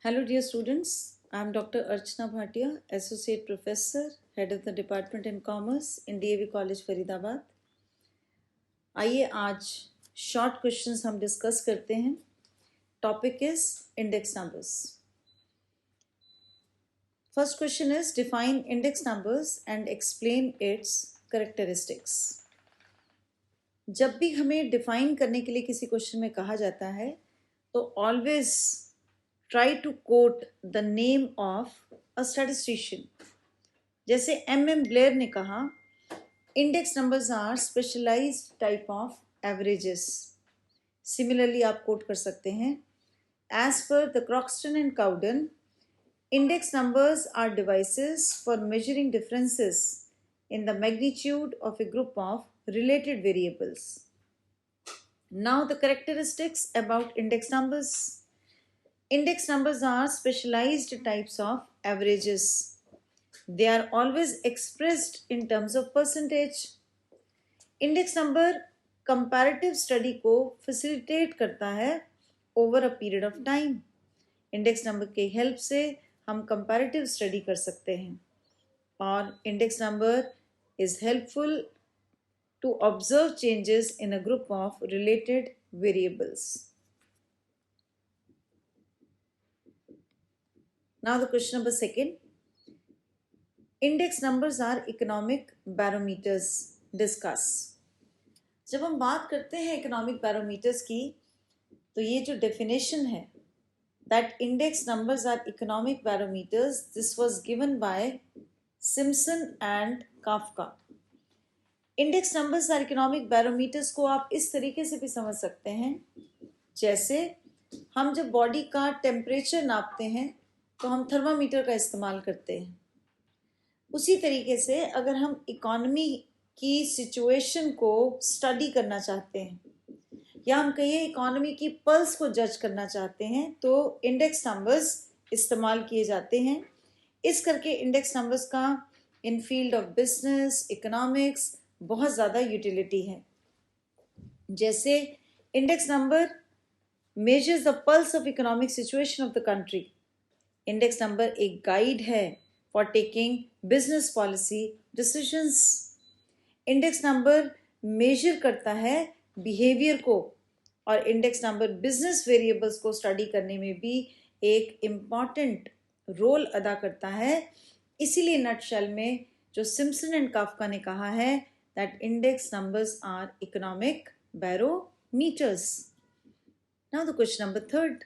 Hello, dear students. I am Dr. Archana Bhatia, Associate Professor, Head of the Department in Commerce in DAV College, Faridabad. आइए आज short questions हम discuss करते हैं. Topic is index numbers. First question is define index numbers and explain it's characteristics. जब भी हमें define करने के लिए किसी क्वेश्चन में कहा जाता है तो always try to quote the name of a statistician. जैसे M. Blair ने कहा index numbers are specialized type of averages. Similarly आप quote कर सकते हैं as per the Croxton and Cowden, index numbers are devices for measuring differences in the magnitude of a group of related variables. Now the characteristics about index numbers. Index numbers are specialized types of averages. They are always expressed in terms of percentage. Index number comparative study को facilitate करता है over a period of time. Index number के help से हम comparative study कर सकते हैं और index number is helpful to observe changes in a group of related variables. Now the question number second. Index numbers are economic barometers. Discuss. जब हम बात करते हैं economic barometers की तो ये जो definition है that index numbers are economic barometers, this was given by Simpson and Kafka. Index numbers are economic barometers को आप इस तरीके से भी समझ सकते हैं जैसे हम जब बॉडी का टेम्परेचर नापते हैं तो हम थर्मामीटर का इस्तेमाल करते हैं. उसी तरीके से अगर हम इकोनॉमी की सिचुएशन को स्टडी करना चाहते हैं या हम कहिए इकोनॉमी की पल्स को जज करना चाहते हैं तो इंडेक्स नंबर्स इस्तेमाल किए जाते हैं. इस करके इंडेक्स नंबर्स का in field of business economics बहुत ज़्यादा यूटिलिटी है. जैसे index number measures the pulse of economic situation of the country. Index number एक गाइड है for taking business policy decisions. Index number measure करता है बिहेवियर को और इंडेक्स नंबर बिजनेस वेरिएबल्स को स्टडी करने में भी एक इम्पॉर्टेंट रोल अदा करता है. इसीलिए नटशेल में जो सिम्पसन एंड काफ्का ने कहा है that index numbers are economic barometers. Now the question number third.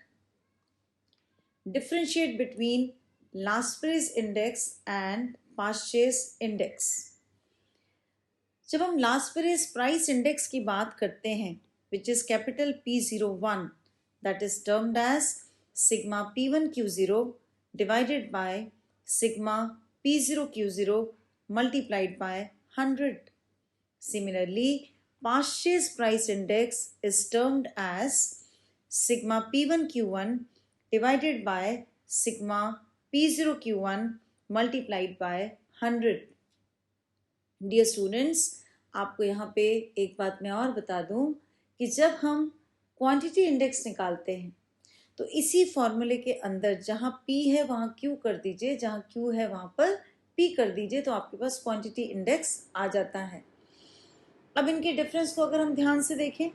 Differentiate between last price index and purchase index. जब हम last price index की बात करते हैं which is capital P01 that is termed as sigma P1 Q0 divided by sigma P0 Q0 multiplied by 100. Similarly, purchase price index is termed as sigma P1 Q1 divided by sigma P0 Q1 multiplied by 100. Dear students, आपको यहाँ पे एक बात मैं और बता दूँ कि जब हम क्वांटिटी इंडेक्स निकालते हैं तो इसी फॉर्मूले के अंदर जहाँ P है वहाँ Q कर दीजिए, जहाँ Q है वहाँ पर P कर दीजिए तो आपके पास क्वांटिटी इंडेक्स आ जाता है. अब इनके डिफरेंस को अगर हम ध्यान से देखें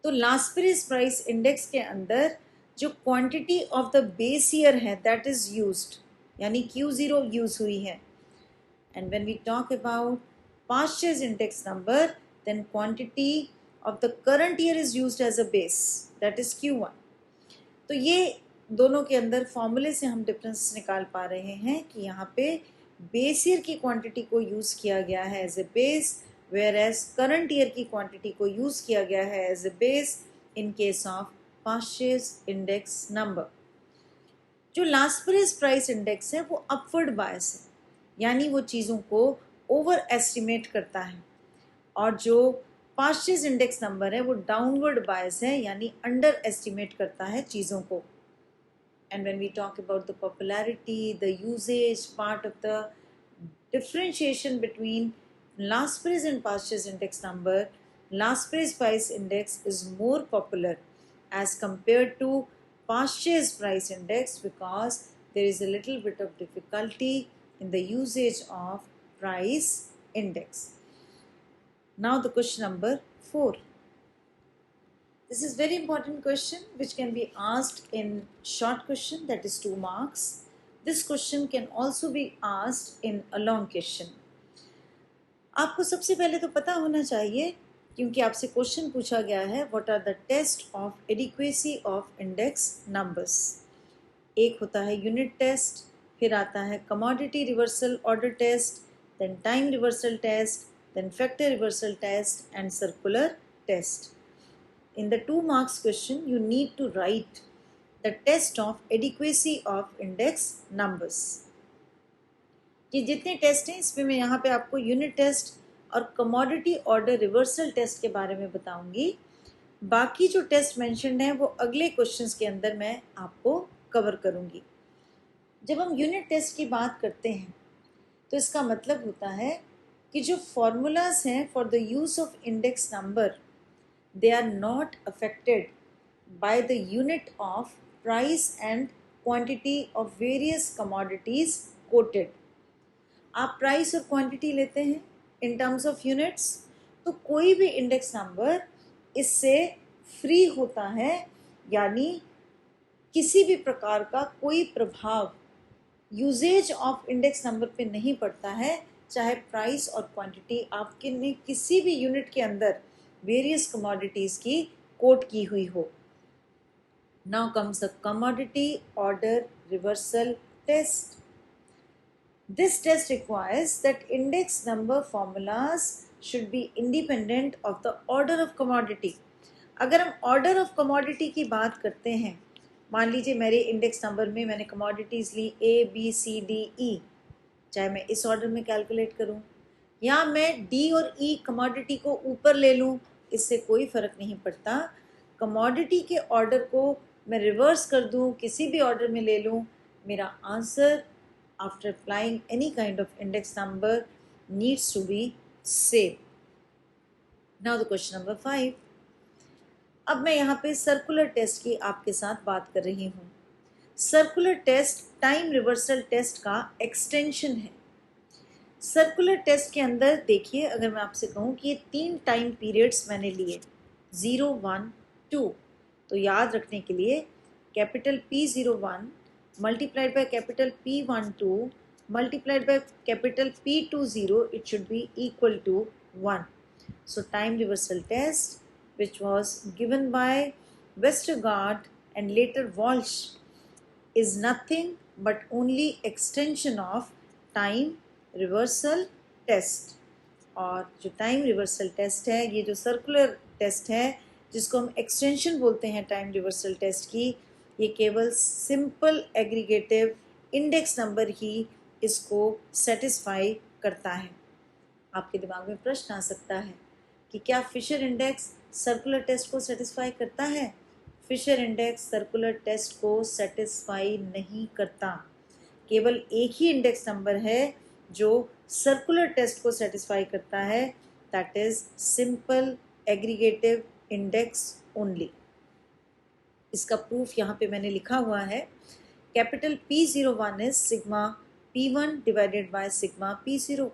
तो लास्ट प्राइस इंडेक्स के अंदर जो quantity of the base year है दैट इज यूज्ड यानी Q0 यूज हुई है. And when we talk about purchase index number then quantity of the current year is used as a base that is Q1. तो ये दोनों के अंदर फॉर्मूले से हम डिफरेंस निकाल पा रहे हैं कि यहाँ पे बेस ईयर की क्वांटिटी को यूज किया गया है as a base whereas current year की क्वांटिटी को यूज किया गया है as a base in case of purchase index number. जो लास्ट प्राइस इंडेक्स है वो अपवर्ड बायस है यानी वो चीज़ों को ओवर एस्टिमेट करता है और जो purchase इंडेक्स नंबर है वो डाउनवर्ड बायस है यानी अंडर एस्टिमेट करता है चीज़ों को. And when we talk about the popularity the usage part of the differentiation between last price and purchase index number, last price index is more popular as compared to purchase price index because there is a little bit of difficulty in the usage of price index. Now the question number 4. This is very important question which can be asked in short question, that is 2 marks. This question can also be asked in a long question. आपको सबसे पहले तो पता होना चाहिए, क्योंकि आपसे question पूछा गया है, what are the test of adequacy of index numbers. एक होता है यूनिट टेस्ट, फिर आता है commodity reversal order test, then time reversal test, then factor reversal test and circular test. In the 2 marks question, you need to write the test of adequacy of index numbers. ये जितने test हैं इसमें मैं यहाँ पे आपको unit test और commodity order reversal test के बारे में बताऊंगी. बाकी जो टेस्ट मेंशन्ड हैं वो अगले क्वेश्चंस के अंदर मैं आपको कवर करूंगी. जब हम यूनिट टेस्ट की बात करते हैं तो इसका मतलब होता है कि जो फॉर्मूलाज हैं for the use of index number, they are not affected by the unit of price and quantity of various commodities quoted. आप प्राइस और क्वांटिटी लेते हैं इन टर्म्स ऑफ यूनिट्स, तो कोई भी इंडेक्स नंबर इससे फ्री होता है, यानी किसी भी प्रकार का कोई प्रभाव यूजेज ऑफ इंडेक्स नंबर पे नहीं पड़ता है, चाहे प्राइस और क्वांटिटी आपके ने किसी भी यूनिट के अंदर वेरियस कमोडिटीज़ की कोट की हुई हो. Now comes the commodity order reversal test. This test requires that index number formulas should be independent of the order of commodity. अगर हम ऑर्डर ऑफ कमोडिटी की बात करते हैं, मान लीजिए मेरे इंडेक्स नंबर में मैंने कमोडिटीज़ ली A B C D E, चाहे मैं इस ऑर्डर में कैलकुलेट करूं या मैं D और E कमोडिटी को ऊपर ले लूं, इससे कोई फ़र्क नहीं पड़ता. कमोडिटी के ऑर्डर को मैं रिवर्स कर दूं, किसी भी ऑर्डर में ले लूं, मेरा answer after applying any kind of index number needs to be same. Now the question number 5. अब मैं यहाँ पे सर्कुलर टेस्ट की आपके साथ बात कर रही हूँ. Circular test time reversal test का एक्सटेंशन है. सर्कुलर टेस्ट के अंदर देखिए, अगर मैं आपसे कहूँ कि ये 3 टाइम पीरियड्स मैंने लिए 0, 1, 2, तो याद रखने के लिए capital P01 multiplied by capital P12 multiplied by capital P20, it should be equal to 1. So time reversal test which was given by Westergaard and later Walsh is nothing but only extension of time reversal test. और जो time reversal test है, ये जो circular test है जिसको हम extension बोलते हैं टाइम रिवर्सल टेस्ट की, ये केवल सिंपल एग्रीगेटिव इंडेक्स नंबर ही इसको सेटिस्फाई करता है. आपके दिमाग में प्रश्न आ सकता है कि क्या फिशर इंडेक्स सर्कुलर टेस्ट को सेटिस्फाई करता है? फिशर इंडेक्स सर्कुलर टेस्ट को सेटिस्फाई नहीं करता. केवल एक ही इंडेक्स नंबर है जो सर्कुलर टेस्ट को सेटिस्फाई करता है, that is simple aggregative index only. इसका प्रूफ यहाँ पे मैंने लिखा हुआ है. Capital P01 is sigma P1 divided by sigma P0.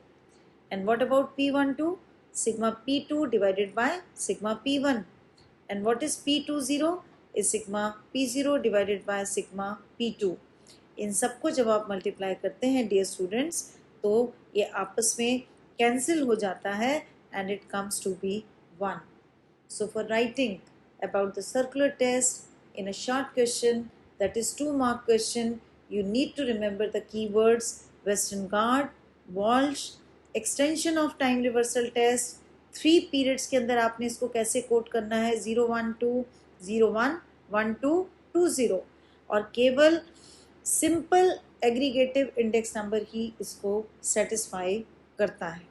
And what about P12? Sigma P2 divided by sigma P1. And what is P20? Is sigma P0 divided by sigma P2. इन सबको जब आप multiply करते हैं dear students, तो ये आपस में cancel हो जाता है and it comes to be 1. So for writing about the circular test in a short question, that is 2 mark question, you need to remember the keywords Westergaard, Walsh, extension of time reversal test. 3 periods के अंदर आपने इसको कैसे coat करना है, 0, 1, 2, 0, 1, 1, 2, 2, 0, और केवल simple aggregative index number ही इसको सेटिस्फाई करता है.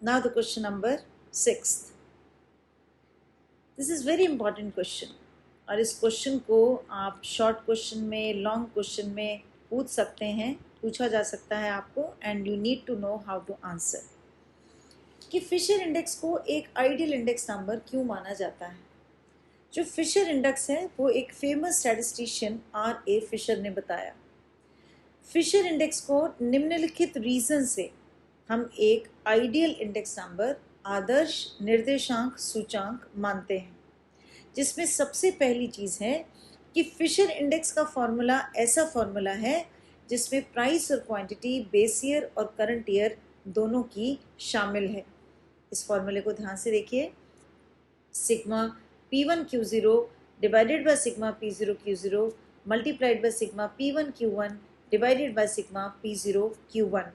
Now the question number 6. This is very important question, और इस क्वेश्चन को आप शॉर्ट क्वेश्चन में, लॉन्ग क्वेश्चन में पूछ सकते हैं, पूछा जा सकता है आपको, and you need to know how to answer. कि फिशर इंडेक्स को एक आइडियल इंडेक्स नंबर क्यों माना जाता है? जो फिशर इंडेक्स है वो एक फेमस स्टैटिस्टिशियन R.A. फिशर ने बताया। फिशर इंडेक्स को निम्नलिखित रीजन से हम एक आइडियल इंडेक्स नंबर, आदर्श निर्देशांक सूचांक मानते हैं, जिसमें सबसे पहली चीज़ है कि फिशर इंडेक्स का फॉर्मूला ऐसा फॉर्मूला है जिसमें प्राइस और क्वांटिटी बेस ईयर और करंट ईयर दोनों की शामिल है। इस फॉर्मूले को ध्यान से देखिए। Sigma P1Q0 divided by sigma P0Q0 multiplied by sigma P1Q1 divided by sigma P0Q1।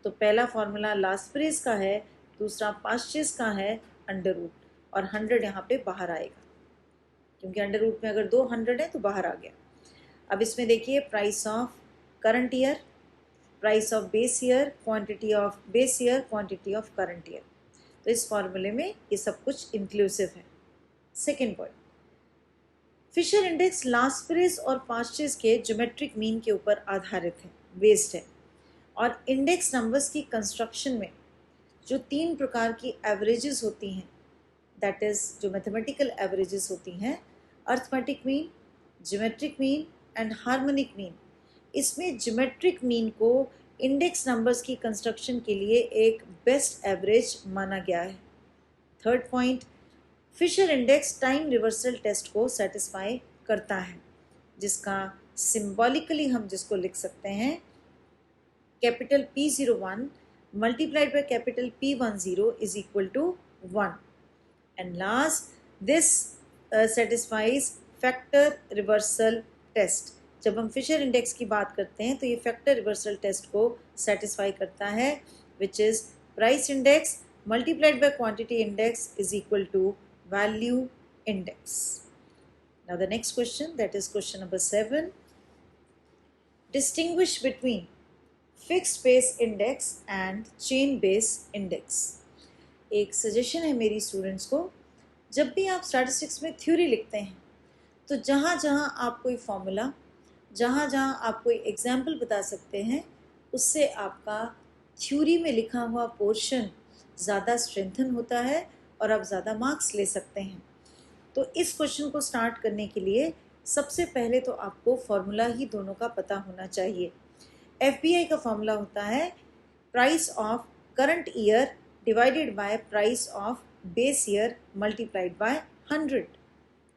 तो पहला फॉर्मूला लास्प्रेस का है, दूसरा पास्चेस का है अंडर रूट, और 100 यहाँ पे बाहर आएगा क्योंकि अंडर रूट में अगर 200 है तो बाहर आ गया। अब इसमें देखिए price of current year, price of base year, quantity of base year, quantity of current year. तो इस फॉर्मूले में ये सब कुछ इंक्लूसिव है। सेकेंड पॉइंट, फिशर इंडेक्स लास्प्रेस और पास्चेस के ज्योमेट्रिक मीन के ऊपर आधारित है, बेस्ड है, और इंडेक्स नंबर्स की कंस्ट्रक्शन में जो 3 प्रकार की एवरेजेस होती हैं, दैट इज़ जो मैथमेटिकल एवरेजेस होती हैं, arithmetic mean, geometric mean and harmonic mean, इसमें ज्योमेट्रिक मीन को इंडेक्स नंबर्स की कंस्ट्रक्शन के लिए एक बेस्ट एवरेज माना गया है। Third point, Fisher index time reversal test को सेटिस्फाई करता है, जिसका सिंबॉलिकली हम जिसको लिख सकते हैं capital P01 multiplied by capital P10 is equal to 1। And last, this satisfies factor reversal test. जब हम फिशर इंडेक्स की बात करते हैं तो ये फैक्टर रिवर्सल टेस्ट को सेटिस्फाई करता है, which is price index multiplied by quantity index is equal to value index. Now the next question, that is question number 7. Distinguish between fixed base index and chain base index. एक suggestion है मेरी students को, जब भी आप statistics में theory लिखते हैं तो जहाँ जहाँ आप कोई फॉर्मूला, जहाँ जहाँ आप कोई एग्जाम्पल बता सकते हैं, उससे आपका थ्योरी में लिखा हुआ पोर्शन ज़्यादा स्ट्रेंथन होता है और आप ज़्यादा मार्क्स ले सकते हैं। तो इस क्वेश्चन को स्टार्ट करने के लिए सबसे पहले तो आपको फॉर्मूला ही दोनों का पता होना चाहिए। FBI का फॉर्मूला होता है price of current year divided by price of base year multiplied by 100।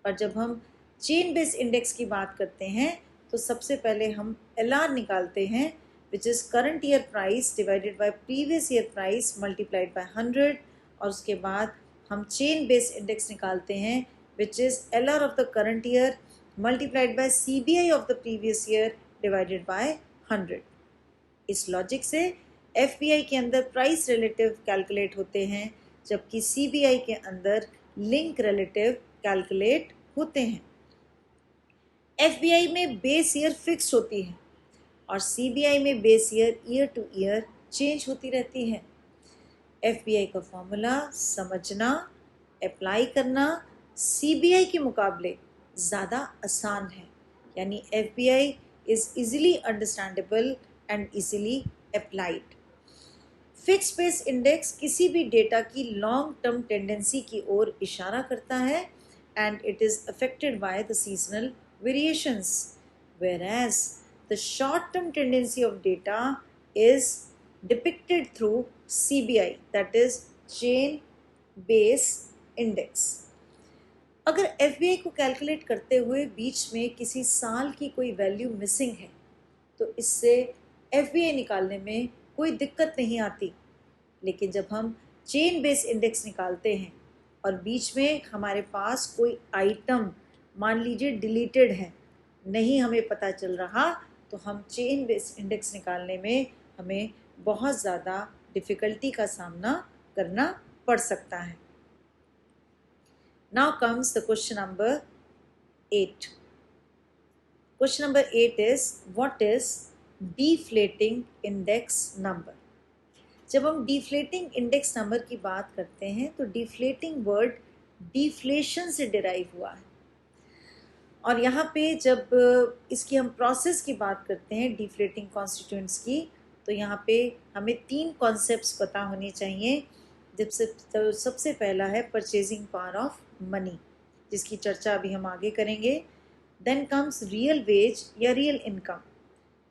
और जब हम चेन बेस इंडेक्स की बात करते हैं तो सबसे पहले हम LR निकालते हैं, which is current year price divided by previous year price multiplied by 100, और उसके बाद हम चेन बेस इंडेक्स निकालते हैं, which is LR of the current year multiplied by CBI of the previous year divided by 100। इस logic से FBI के अंदर प्राइस रिलेटिव कैलकुलेट होते हैं, जबकि CBI के अंदर लिंक रिलेटिव कैलकुलेट होते हैं। FBI में बेस ईयर फिक्स्ड होती है और CBI में base year two year change होती रहती है। FBI का फॉर्मूला समझना, अप्लाई करना CBI के मुकाबले ज़्यादा आसान है, यानी FBI is easily understandable and easily applied. Fix base index किसी भी डेटा की लॉन्ग टर्म टेंडेंसी की ओर इशारा करता है and it is affected by the seasonal variations, whereas the short term tendency of data is depicted through CBI, that is chain base index। अगर FBI को calculate करते हुए बीच में किसी साल की कोई वैल्यू मिसिंग है तो इससे FBI निकालने में कोई दिक्कत नहीं आती, लेकिन जब हम चेन बेस इंडेक्स निकालते हैं और बीच में हमारे पास कोई आइटम मान लीजिए डिलीटेड है, नहीं हमें पता चल रहा, तो हम चेन बेस इंडेक्स निकालने में हमें बहुत ज़्यादा डिफ़िकल्टी का सामना करना पड़ सकता है। Now comes the question number 8. Question number 8 is, what is deflating index number? जब हम deflating index number की बात करते हैं तो deflating word deflation से derive हुआ है, और यहाँ पे जब इसकी हम प्रोसेस की बात करते हैं डिफ्लेटिंग कॉन्स्टिट्यूएंट्स की, तो यहाँ पे हमें 3 कॉन्सेप्ट्स पता होने चाहिए। सबसे पहला है परचेजिंग पावर ऑफ मनी, जिसकी चर्चा अभी हम आगे करेंगे. देन कम्स रियल वेज या real income,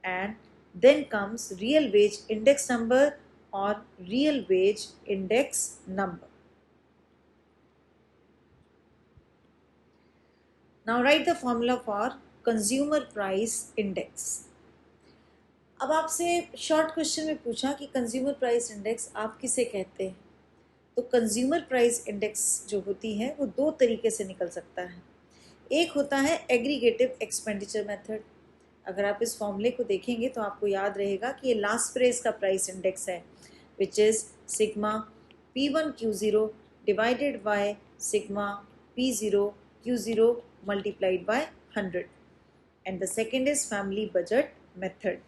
and then comes real wage index number और real wage index number. Now write the formula for consumer price index. अब आपसे शॉर्ट क्वेश्चन में पूछा कि कंज्यूमर प्राइस इंडेक्स आप किसे कहते हैं. तो कंज्यूमर प्राइस इंडेक्स जो होती है वो दो तरीके से निकल सकता है. एक होता है एग्रीगेटिव एक्सपेंडिचर मेथड. अगर आप इस फॉर्मूले को देखेंगे तो आपको याद रहेगा कि ये लास्ट प्रेस का प्राइस इंडेक्स है, which is sigma P1Q0 divided by sigma P0Q0 multiplied by 100. And the second is family budget method.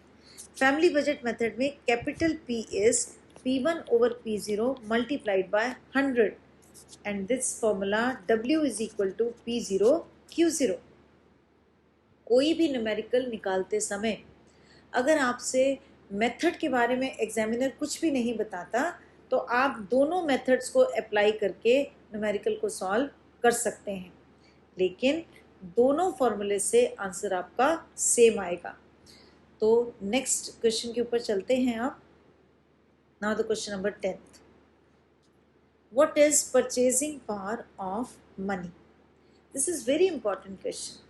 Family budget method में capital P is P1 over P0 multiplied by 100, and this formula W is equal to P0 Q0. कोई भी numerical निकालते समय अगर आपसे method के बारे में एग्जामिनर कुछ भी नहीं बताता तो आप दोनों मेथड्स को अप्लाई करके न्यूमेरिकल को सॉल्व कर सकते हैं, लेकिन दोनों फॉर्मूले से आंसर आपका सेम आएगा. तो नेक्स्ट क्वेश्चन के ऊपर चलते हैं आप. Now the question number 10th. What is purchasing power of money? This is very important question.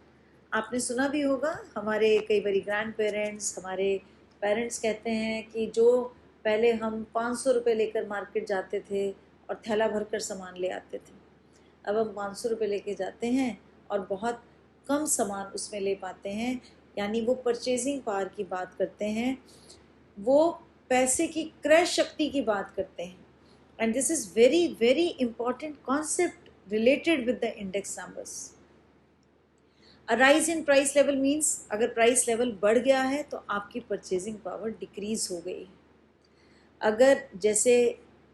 आपने सुना भी होगा, हमारे कई बारी ग्रैंड पेरेंट्स, हमारे पेरेंट्स कहते हैं कि जो पहले हम 500 रुपये लेकर मार्केट जाते थे और थैला भरकर सामान ले आते थे, अब हम 500 रुपये लेके जाते हैं और बहुत कम सामान उसमें ले पाते हैं. यानी वो परचेजिंग पावर की बात करते हैं, वो पैसे की क्रय शक्ति की बात करते हैं. And this is very very important concept related with the index numbers. A rise in price level means अगर प्राइस लेवल बढ़ गया है तो आपकी परचेजिंग पावर डिक्रीज हो गई.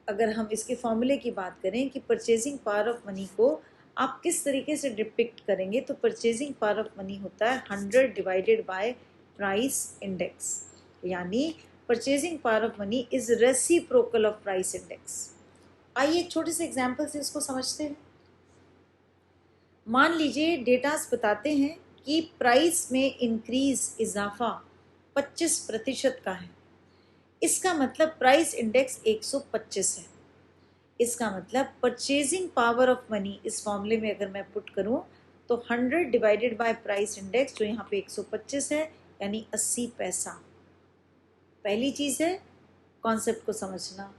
अगर हम इसके फॉर्मूले की बात करें कि परचेजिंग पावर ऑफ मनी को आप किस तरीके से डिपिक्ट करेंगे, तो परचेजिंग पावर ऑफ मनी होता है 100 डिवाइडेड बाय प्राइस इंडेक्स. यानी purchasing power of money is reciprocal of price index. आइए एक छोटे से एग्जाम्पल से इसको समझते हैं. मान लीजिए डेटास बताते हैं कि प्राइस में इंक्रीज इजाफा 25% का है. इसका मतलब प्राइस इंडेक्स 125 है. इसका मतलब परचेजिंग पावर ऑफ मनी इस फॉर्मूले में अगर मैं पुट करूं तो 100 डिवाइडेड बाय प्राइस इंडेक्स जो यहाँ पे 125 है, यानी 80 पैसा. पहली चीज़ है कॉन्सेप्ट को समझना.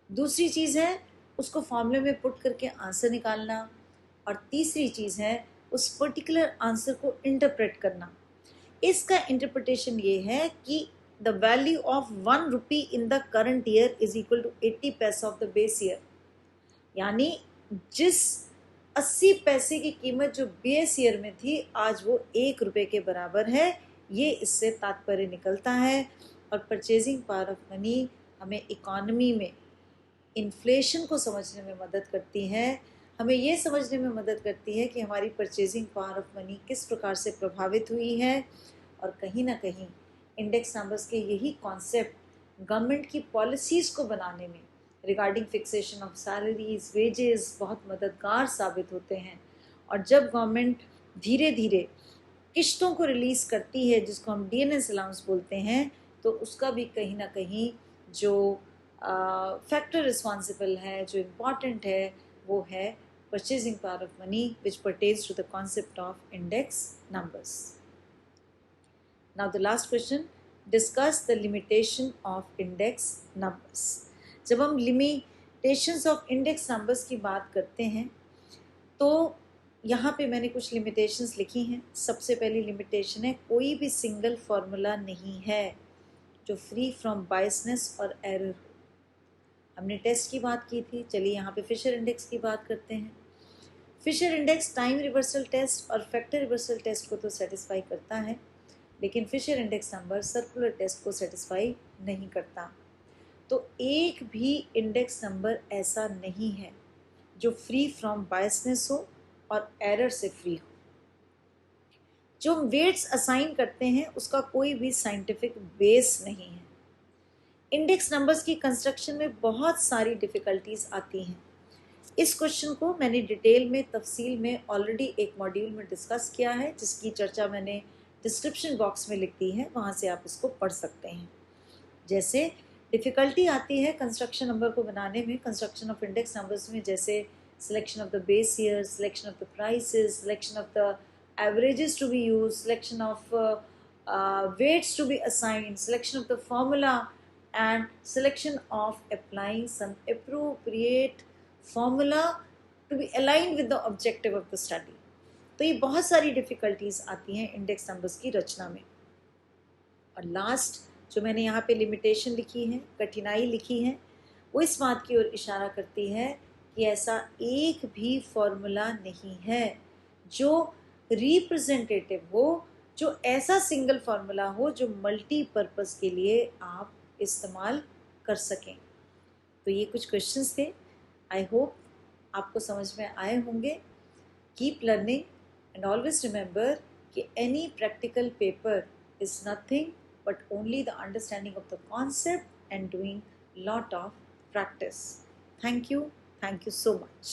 दूसरी चीज़ है उसको फॉर्मूले में पुट करके आंसर निकालना. और तीसरी चीज़ है उस पर्टिकुलर आंसर को इंटरप्रेट करना. इसका इंटरप्रिटेशन ये है कि the value of 1 rupee in the current year is equal to 80 पैसा of the base year. यानी जिस 80 पैसे की कीमत जो बेस ईयर में थी आज वो 1 रुपये के बराबर है. ये इससे तात्पर्य निकलता है. और परचेजिंग पावर ऑफ मनी हमें इकोनॉमी में इन्फ्लेशन को समझने में मदद करती है. हमें ये समझने में मदद करती है कि हमारी परचेजिंग पावर ऑफ मनी किस प्रकार से प्रभावित हुई है. और कहीं ना कहीं इंडेक्स नंबर्स के यही कॉन्सेप्ट गवर्नमेंट की पॉलिसीज़ को बनाने में regarding fixation of salaries, wages बहुत मददगार साबित होते हैं. और जब गवर्नमेंट धीरे धीरे किश्तों को रिलीज़ करती है जिसको हम DNS अलाउंस बोलते हैं, तो उसका भी कहीं ना कहीं जो फैक्टर रिस्पॉन्सिबल है, जो इम्पॉर्टेंट है, वो है purchasing power of money which pertains to the concept of index numbers. Now the last question, discuss the limitation of index numbers. जब हम limitations of index numbers की बात करते हैं तो यहाँ पे मैंने कुछ limitations लिखी हैं. सबसे पहली limitation है कोई भी सिंगल फार्मूला नहीं है जो फ्री फ्रॉम बायसनेस और एरर हो. हमने टेस्ट की बात की थी, चलिए यहाँ पे फिशर इंडेक्स की बात करते हैं. Fisher index time reversal test और फैक्टर रिवर्सल टेस्ट को तो सेटिस्फाई करता है, लेकिन Fisher index number circular test को सेटिस्फाई नहीं करता. तो एक भी इंडेक्स नंबर ऐसा नहीं है जो फ्री फ्रॉम बायसनेस हो और एरर से फ्री हो. जो हम वेट्स असाइन करते हैं उसका कोई भी साइंटिफिक बेस नहीं है. इंडेक्स नंबर्स की कंस्ट्रक्शन में बहुत सारी डिफ़िकल्टीज आती हैं. इस क्वेश्चन को मैंने डिटेल में तफसील में ऑलरेडी एक मॉड्यूल में डिस्कस किया है, जिसकी चर्चा मैंने डिस्क्रिप्शन बॉक्स में लिख दी है, वहाँ से आप इसको पढ़ सकते हैं। जैसे डिफ़िकल्टी आती है कंस्ट्रक्शन नंबर को बनाने में, कंस्ट्रक्शन ऑफ इंडेक्स नंबर्स में, जैसे selection of the base year, selection of the prices, selection of the averages to be use, selection of weights to be assigned, selection of the formula, and selection of applying some appropriate formula to be aligned with the objective of the study. तो ये बहुत सारी difficulties आती हैं index numbers की रचना में। और last जो मैंने यहाँ पे लिमिटेशन लिखी है, कठिनाई लिखी है, वो इस बात की ओर इशारा करती है कि ऐसा एक भी फॉर्मूला नहीं है जो रिप्रेजेंटेटिव हो, जो ऐसा सिंगल फार्मूला हो जो मल्टीपर्पज़ के लिए आप इस्तेमाल कर सकें। तो ये कुछ क्वेश्चंस थे, आई होप आपको समझ में आए होंगे। Keep learning and always remember कि any practical paper is nothing but only the understanding of the concept and doing lot of practice. Thank you so much.